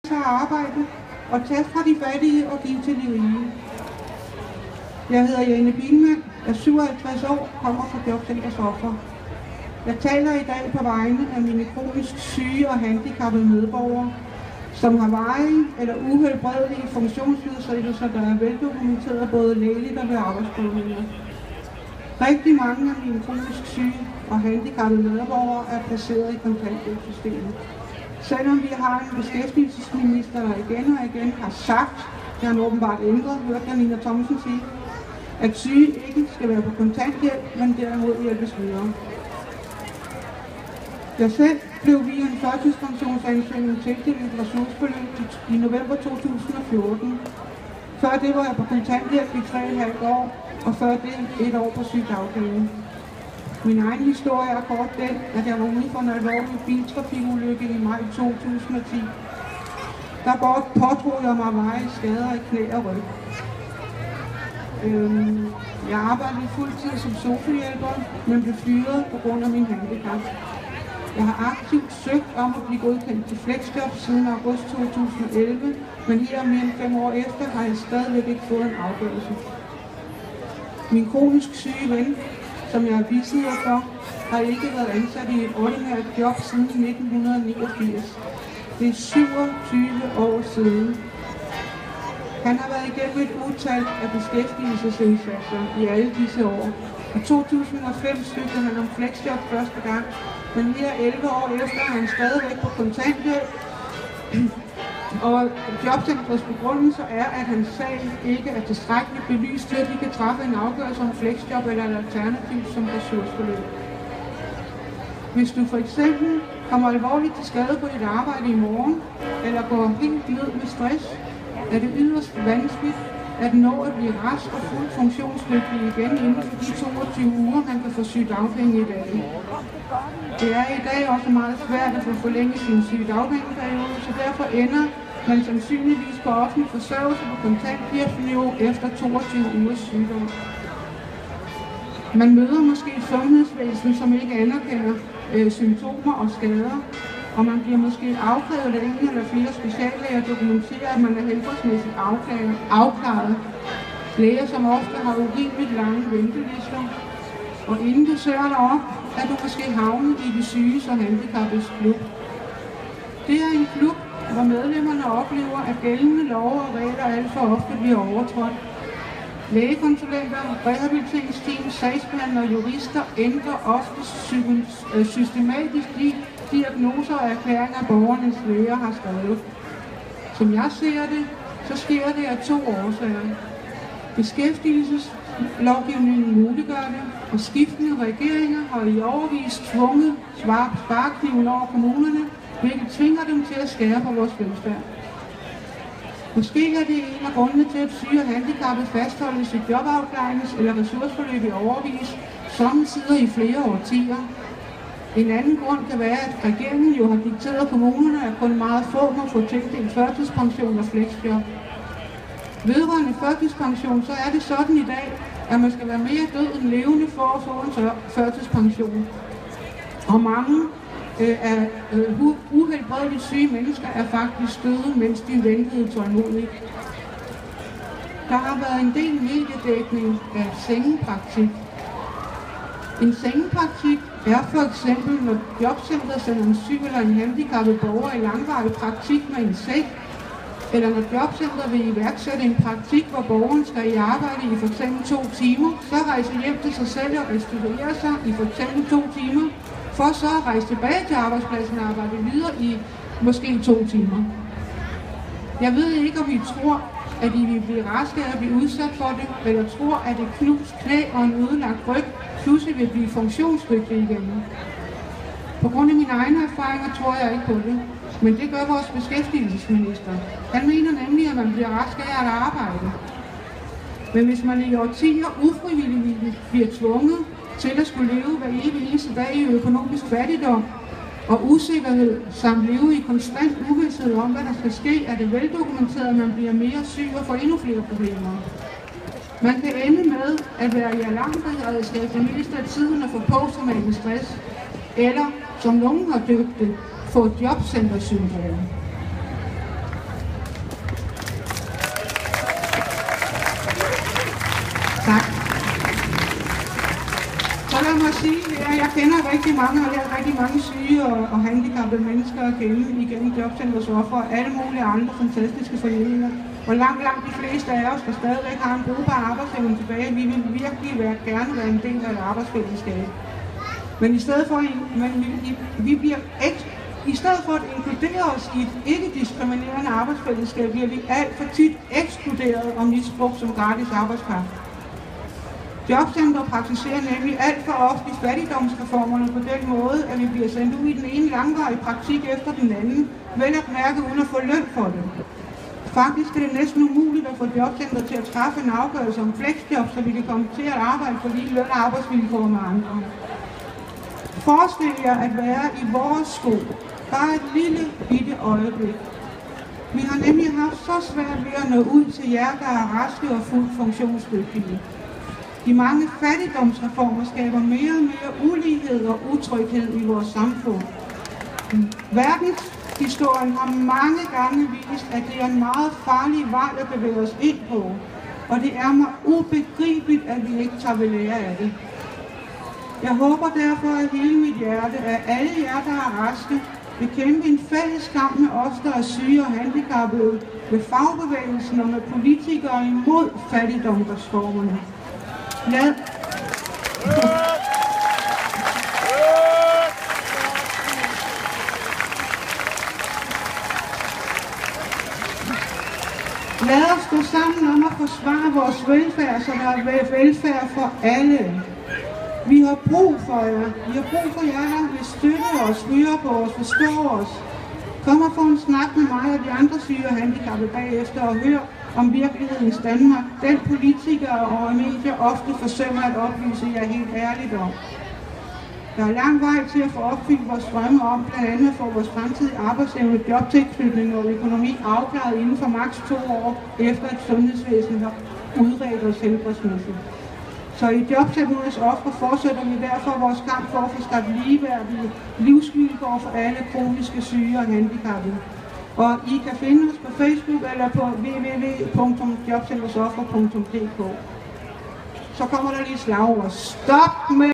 tager arbejde og tage fra de fattige og give til de rige. Jeg hedder Jane Bielmann, er 57 år, kommer fra Jobcenters offer. Jeg taler i dag på vegne af mine kronisk syge og handicappede medborgere, som har varige eller uhelbredelige funktionsnedsættelser, der er veldokumenteret både lægeligt og ved arbejdsprøvninger. Rigtig mange af mine kronisk syge og handicappede medborgere er placeret i kontanthjælpssystemet. Selvom vi har en beskæftigelsesminister, der igen og igen har sagt, det har han åbenbart ændret, hørte jeg Nina Thomsen sige, at syge ikke skal være på kontanthjælp, men derimod hjælpes videre. Jeg selv blev via en førtidspensionsansøgning tildelt et ressourceforløb i november 2014. Før det var jeg på kontanthjælp i 3,5 år, og før det 1 år på sygedagpenge. Min egen historie er kort den, at jeg var ude for en alvorlig biltrafikulykke i maj 2010. Der pådrog jeg mig varige skader i knæ og ryg. Jeg arbejdede fuldtid som sosu-hjælper, men blev fyret på grund af min handicap. Jeg har aktivt søgt om at blive godkendt til flexjob siden august 2011, men her mere end 5 år efter har jeg stadigvæk ikke fået en afgørelse. Min kronisk syge ven, som jeg er bisidder for, har ikke været ansat i et ordinært job siden 1989. Det er 27 år siden. Han har været igennem et utal af beskæftigelsesindsatser i alle disse år. I 2005 søgte han om flexjob første gang, men her 11 år efter er han stadigvæk på kontanthjælp. Og Jobcentrets begrundelse er, at hans sag ikke er tilstrækkeligt belyst til, at de kan træffe en afgørelse om flexjob eller et alternativ som ressourceforløb. Hvis du for eksempel kommer alvorligt til skade på dit arbejde i morgen, eller går helt ned med stress, er det yderst vanskeligt at nå at blive rask og fuldt funktionsdygtig igen inden for de 22 uger, man kan få sygedagpenge i dag. Det er i dag også meget svært at få forlænget sin sygedagpengeperiode, så derfor ender man sandsynligvis på offentlig forsørgelse på kontanthjælpsniveau efter 22 ugers sygdom. Man møder måske et sundhedsvæsen, som ikke anerkender symptomer og skader, og man bliver måske afkrævet af en eller flere speciallæger at dokumentere, at man er helbredsmæssigt afklaret. Læger, som ofte har urimeligt lange ventelister. Og inden du ser dig op, er du måske havnet i de syges og handicappedes klub. Det er en klub, hvor medlemmerne oplever, at gældende love og regler alt for ofte bliver overtrådt. Lægekonsulenter, rehabiliteringsteam, sagsbehandlere og jurister ændrer ofte systematisk de diagnoser og erklæringer, borgernes læger har skrevet. Som jeg ser det, så sker det af 2 årsager. Beskæftigelseslovgivningen muliggør det, og skiftende regeringer har i årevis tvunget sparekniven over kommunerne, hvilket tvinger dem til at skære på vores velfærd. Måske er det en af grundene til, at syge og handicappede fastholdes i jobafklarings- eller ressourceforløb i årevis, samtidig i flere årtier. En anden grund kan være, at regeringen jo har dikteret kommunerne, at kun meget få må få tildelt førtidspension og flexjob. Vedrørende førtidspension, så er det sådan i dag, at man skal være mere død end levende for at få en førtidspension. Og mange af uhelbredeligt syge mennesker er faktisk døde, mens de ventede tålmodigt. Der har været en del mediedækning af sengepraktik. En sengepraktik er for eksempel, når Jobcentret sender en syg eller en handicappet borger i langvarig praktik med en seng, eller når Jobcentret vil iværksætte en praktik, hvor borgeren skal i arbejde i f.eks. 2 timer, så rejse hjem til sig selv og restituere sig i f.eks. 2 timer, for så at rejse tilbage til arbejdspladsen og arbejde videre i måske 2 timer. Jeg ved ikke, om I tror, at I vil blive raske af at blive udsat for det, eller tror, at et knust knæ og en ødelagt ryg pludselig vil blive funktionsdygtig igen. På grund af mine egne erfaringer tror jeg ikke på det, men det gør vores beskæftigelsesminister. Han mener nemlig, at man bliver rask af at arbejde. Men hvis man i årtier ufrivilligt bliver tvunget til at skulle leve hver evig eneste dag i økonomisk fattigdom og usikkerhed, samt leve i konstant uvished om, hvad der skal ske, er det veldokumenteret, at man bliver mere syg og får endnu flere problemer. Man kan ende med at være i alarmberedskab det meste af tiden og få posttraumatisk stress, eller, som nogen har døbt det, få jobcentersyndrom. Tak. Så lad mig sige, at jeg kender rigtig mange, og lært rigtig mange syge og handicappede mennesker at kende igennem Jobcentrets Ofre og alle mulige andre fantastiske foreninger. Og langt de fleste af os, der stadigvæk har en brugbar arbejdsevne tilbage, vi vil virkelig gerne være en del af et arbejdsfællesskab. Men i stedet for, i stedet for at inkludere os i et ikke-diskriminerende arbejdsfællesskab, bliver vi alt for tit ekskluderet og misbrugt som gratis arbejdskraft. Jobcenter praktiserer nemlig alt for ofte fattigdomsreformerne på den måde, at vi bliver sendt ud i den ene langvarige praktik efter den anden, vel at mærke uden at få løn for det. Faktisk er det næsten umuligt at få Jobcenter til at træffe en afgørelse om flexjob, så vi kan komme til at arbejde på lige løn og arbejdsvilkår med andre. Forestil jer at være i vores sko, bare et lille bitte øjeblik. Vi har nemlig haft så svært ved at nå ud til jer, der er raske og fuldt funktionsdygtige. De mange fattigdomsreformer skaber mere og mere ulighed og utryghed i vores samfund. Verdenshistorien har mange gange vist, at det er en meget farlig vej at bevæge os ind på, og det er mig ubegribeligt, at vi ikke tager ved lære af det. Jeg håber derfor af hele mit hjerte, at alle jer, der er raske, vil kæmpe en fælles kamp med os, der er syge og handicappede, med fagbevægelsen og med politikere imod fattigdomsreformerne. Lad os stå sammen om at forsvare vores velfærd, så der er velfærd for alle. Vi har brug for jer. Vi har brug for jer, der vil støtte os, høre på os, forstå os. Kom og få en snak med mig og de andre syge og handicappede bagefter og hør om virkelighedens Danmark. Den politikere og medier ofte forsømmer at oplyse jer helt ærligt om. Der er lang vej til at få opfyldt vores drømme om, blandt andet at få vores fremtidige arbejdsevne, jobtilknytning og økonomi afklaret inden for maks 2 år, efter at sundhedsvæsenet har udredt os helbredsmæssigt. Så i Jobcentrets Ofre fortsætter vi derfor vores kamp for at få skabt ligeværdige livsvilkår for alle kroniske syge og handicappede. Og I kan finde os på Facebook eller på www.jobcentersofre.dk. Så kommer der lige slagord. Stop med